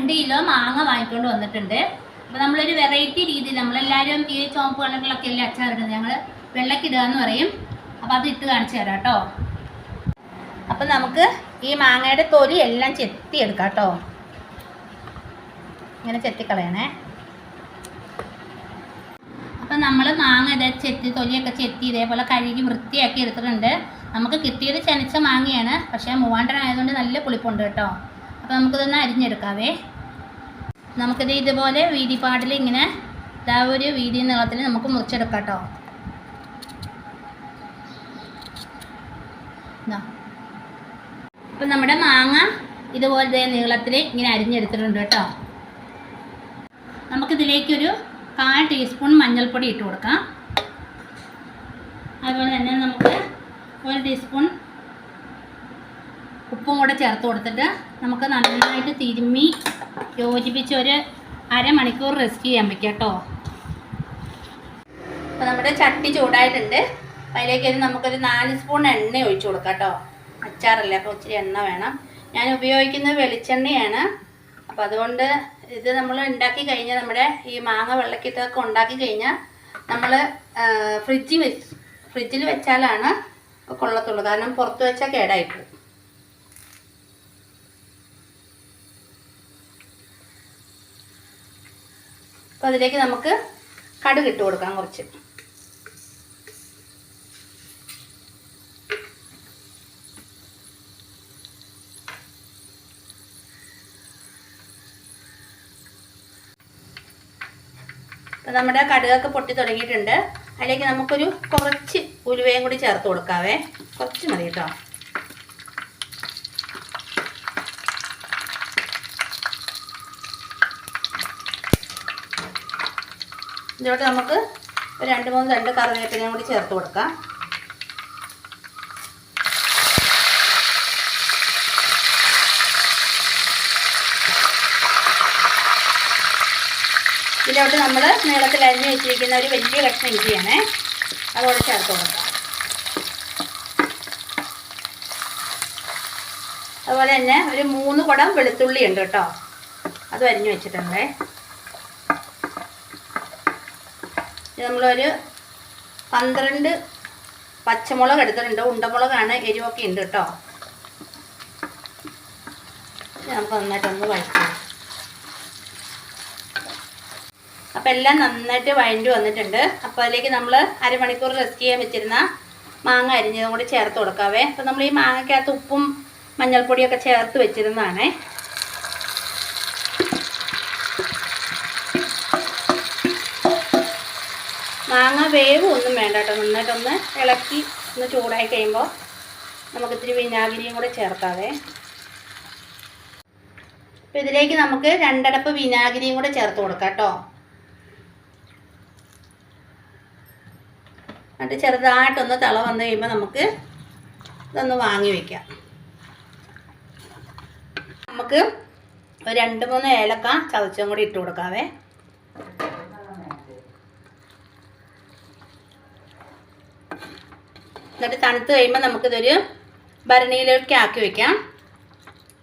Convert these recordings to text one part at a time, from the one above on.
2 kilo മാങ്ങ വാങ്ങിക്കൊണ്ട് വന്നിട്ടുണ്ട്. അപ്പോൾ നമ്മളൊരു വെറൈറ്റി രീതിയിൽ നമ്മളെല്ലാവരും ഈ ചുവപ്പ് കളറിലൊക്കെ അല്ലേ അച്ചാറിടുന്നത്, ഞങ്ങൾ വെള്ളക്കിടുക എന്ന് പറയും. അപ്പോൾ അത് ഇട്ട് കാണിച്ചു തരാം കേട്ടോ. അപ്പം നമുക്ക് ഈ മാങ്ങയുടെ തൊലി എല്ലാം ചെത്തിയെടുക്കാം കേട്ടോ. ഇങ്ങനെ ചെത്തിക്കളയണേ. അപ്പം നമ്മൾ മാങ്ങ തൊലിയൊക്കെ ചെത്തി ഇതേപോലെ കഴുകി വൃത്തിയാക്കി എടുത്തിട്ടുണ്ട്. നമുക്ക് കിട്ടിയത് ചെനച്ച മാങ്ങയാണ്, പക്ഷേ മൂവാണ്ടനായതുകൊണ്ട് നല്ല പുളിപ്പുണ്ട് കേട്ടോ. അപ്പോൾ നമുക്കിതൊന്ന് അരിഞ്ഞെടുക്കാവേ. നമുക്കിത് ഇതുപോലെ വീതിപ്പാടിൽ ഇങ്ങനെ ഒരു വീതി നീളത്തിൽ നമുക്ക് മുറിച്ചെടുക്കാം കേട്ടോ. അപ്പം നമ്മുടെ മാങ്ങ ഇതുപോലത്തെ നീളത്തിൽ ഇങ്ങനെ അരിഞ്ഞെടുത്തിട്ടുണ്ട് കേട്ടോ. നമുക്കിതിലേക്കൊരു 1/4 ടീസ്പൂൺ മഞ്ഞൾപ്പൊടി ഇട്ട് കൊടുക്കാം. അതുപോലെ തന്നെ നമുക്ക് 1 ടീസ്പൂൺ ഉപ്പും കൂടെ ചേർത്ത് കൊടുത്തിട്ട് നമുക്ക് നന്നായിട്ട് തിരുമ്മി യോജിപ്പിച്ച് ഒരു അരമണിക്കൂർ റെസ്റ്റ് ചെയ്യാൻ വയ്ക്കാം കേട്ടോ. അപ്പോൾ നമ്മുടെ ചട്ടി ചൂടായിട്ടുണ്ട്. അതിലേക്ക് നമുക്കൊരു 4 സ്പൂൺ എണ്ണ ഒഴിച്ചു കൊടുക്കാം കേട്ടോ. അച്ചാറല്ലേ, അപ്പോൾ ഇച്ചിരി എണ്ണ വേണം. ഞാൻ ഉപയോഗിക്കുന്നത് വെളിച്ചെണ്ണയാണ്. അപ്പോൾ അതുകൊണ്ട് ഇത് നമ്മൾ ഉണ്ടാക്കി കഴിഞ്ഞാൽ, നമ്മുടെ ഈ മാങ്ങ വെള്ളക്കിട്ടൊക്കെ ഉണ്ടാക്കി കഴിഞ്ഞാൽ നമ്മൾ ഫ്രിഡ്ജിൽ വെച്ചാലാണ് കൊള്ളത്തുള്ളൂ. കാരണം പുറത്ത് വെച്ചാൽ കേടായിപ്പോകും. അപ്പോൾ അതിലേക്ക് നമുക്ക് കടുക് ഇട്ട് കൊടുക്കാം കുറച്ച്. അപ്പോൾ നമ്മുടെ കടുകൊക്കെ പൊട്ടി തുടങ്ങിയിട്ടുണ്ട്. അതിലേക്ക് നമുക്കൊരു കുറച്ച് ഉലുവയും കൂടി ചേർത്ത് കൊടുക്കാവേ. കുറച്ച് മതി കേട്ടോ. ഇതിലോട്ട് നമുക്ക് ഒരു 2-3 തണ്ട് കറിവേപ്പിലയും കൂടി ചേർത്ത് കൊടുക്കാം. ഇതിലോട്ട് നമ്മൾ നീളത്തിൽ അരിഞ്ഞ് വെച്ചിരിക്കുന്ന ഒരു വലിയ കഷ്ണം ഇഞ്ചിയാണേ, അതുകൂടെ ചേർത്ത് കൊടുക്കാം. അതുപോലെ തന്നെ ഒരു 3 കുടം വെളുത്തുള്ളി ഉണ്ട് കേട്ടോ, അതും അരിഞ്ഞ് വെച്ചിട്ടുണ്ട്. നമ്മളൊരു 12 പച്ചമുളക് എടുത്തിട്ടുണ്ട്. ഉണ്ടമുളകാണ്, എരിവൊക്കെ ഉണ്ട് കേട്ടോ. നമുക്ക് നന്നായിട്ടൊന്ന് വഴറ്റാം. അപ്പോൾ എല്ലാം നന്നായിട്ട് വഴണ്ടി വന്നിട്ടുണ്ട്. അപ്പോൾ അതിലേക്ക് നമ്മൾ അരമണിക്കൂർ റെസ്റ്റ് ചെയ്യാൻ വെച്ചിരുന്ന മാങ്ങ അരിഞ്ഞതും കൂടി ചേർത്ത് കൊടുക്കാവേ. അപ്പോൾ നമ്മൾ ഈ മാങ്ങയ്ക്കകത്ത് ഉപ്പും മഞ്ഞൾപ്പൊടിയൊക്കെ ചേർത്ത് വെച്ചിരുന്നതാണേ. മാങ്ങ വേവ് ഒന്നും വേണ്ട കേട്ടോ. നന്നായിട്ടൊന്ന് ഇളക്കി ഒന്ന് ചൂടായി കഴിയുമ്പോൾ നമുക്ക് ഇത്തിരി വിനാഗിരിയും കൂടെ ചേർക്കാവേ. അപ്പോൾ ഇതിലേക്ക് നമുക്ക് 2 അടപ്പ് വിനാഗിരിയും കൂടെ ചേർത്ത് കൊടുക്കാം കേട്ടോ. എന്നിട്ട് ചെറുതായിട്ടൊന്ന് തിള വന്നു കഴിയുമ്പോൾ നമുക്ക് ഇതൊന്ന് വാങ്ങി വയ്ക്കാം. നമുക്ക് ഒരു 2-3 ഏലക്ക ചതച്ചും കൂടി ഇട്ട് കൊടുക്കാവേ. എന്നിട്ട് തണുത്ത് കഴിയുമ്പോൾ നമുക്കിതൊരു ഭരണിയിലേക്ക് ആക്കി വയ്ക്കാം.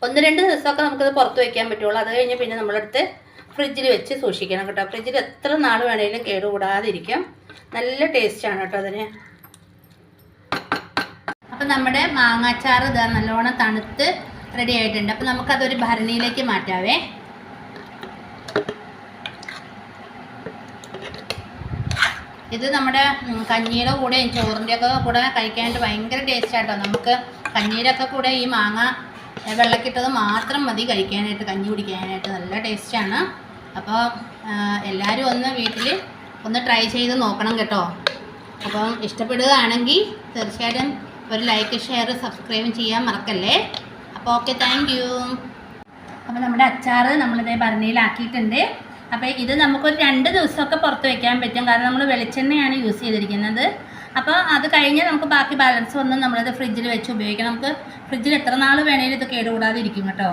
1-2 ദിവസമൊക്കെ നമുക്കിത് പുറത്ത് വയ്ക്കാൻ പറ്റുള്ളൂ. അത് കഴിഞ്ഞ് പിന്നെ നമ്മളെടുത്ത് ഫ്രിഡ്ജിൽ വെച്ച് സൂക്ഷിക്കണം കേട്ടോ. ഫ്രിഡ്ജിൽ എത്ര നാൾ വേണമെങ്കിലും കേടുകൂടാതിരിക്കും. നല്ല ടേസ്റ്റാണ് കേട്ടോ അതിന്. അപ്പം നമ്മുടെ മാങ്ങാച്ചാറ് ഇതാ നല്ലോണം തണുത്ത് റെഡി ആയിട്ടുണ്ട്. അപ്പം നമുക്കതൊരു ഭരണിയിലേക്ക് മാറ്റാവേ. ഇത് നമ്മുടെ കഞ്ഞിയുടെ കൂടെയും ചോറിൻ്റെയൊക്കെ കൂടെ കഴിക്കാനായിട്ട് ഭയങ്കര ടേസ്റ്റാട്ടോ. നമുക്ക് കഞ്ഞിയുടെ ഒക്കെ കൂടെ ഈ മാങ്ങ വെള്ളക്കിട്ടത് മാത്രം മതി കഴിക്കാനായിട്ട്, കഞ്ഞി കുടിക്കാനായിട്ട് നല്ല ടേസ്റ്റാണ്. അപ്പോൾ എല്ലാവരും ഒന്ന് വീട്ടിൽ ഒന്ന് ട്രൈ ചെയ്ത് നോക്കണം കേട്ടോ. അപ്പം ഇഷ്ടപ്പെടുകയാണെങ്കിൽ തീർച്ചയായിട്ടും ഒരു ലൈക്ക്, ഷെയർ, സബ്സ്ക്രൈബ് ചെയ്യാൻ മറക്കല്ലേ. അപ്പോൾ ഓക്കെ, താങ്ക് യു. അപ്പോൾ നമ്മുടെ അച്ചാറ് നമ്മളിതേ ഭരണിയിലാക്കിയിട്ടുണ്ട്. അപ്പോൾ ഇത് നമുക്കൊരു 2 ദിവസമൊക്കെ പുറത്ത് വയ്ക്കാൻ പറ്റും. കാരണം നമ്മൾ വെളിച്ചെണ്ണയാണ് യൂസ് ചെയ്തിരിക്കുന്നത്. അപ്പോൾ അത് കഴിഞ്ഞ് നമുക്ക് ബാക്കി ബാലൻസ് വന്ന് നമ്മളത് ഫ്രിഡ്ജിൽ വെച്ച് ഉപയോഗിക്കണം. നമുക്ക് ഫ്രിഡ്ജിൽ എത്ര നാൾ വേണേലും ഇത് കേടുകൂടാതെ ഇരിക്കും കേട്ടോ.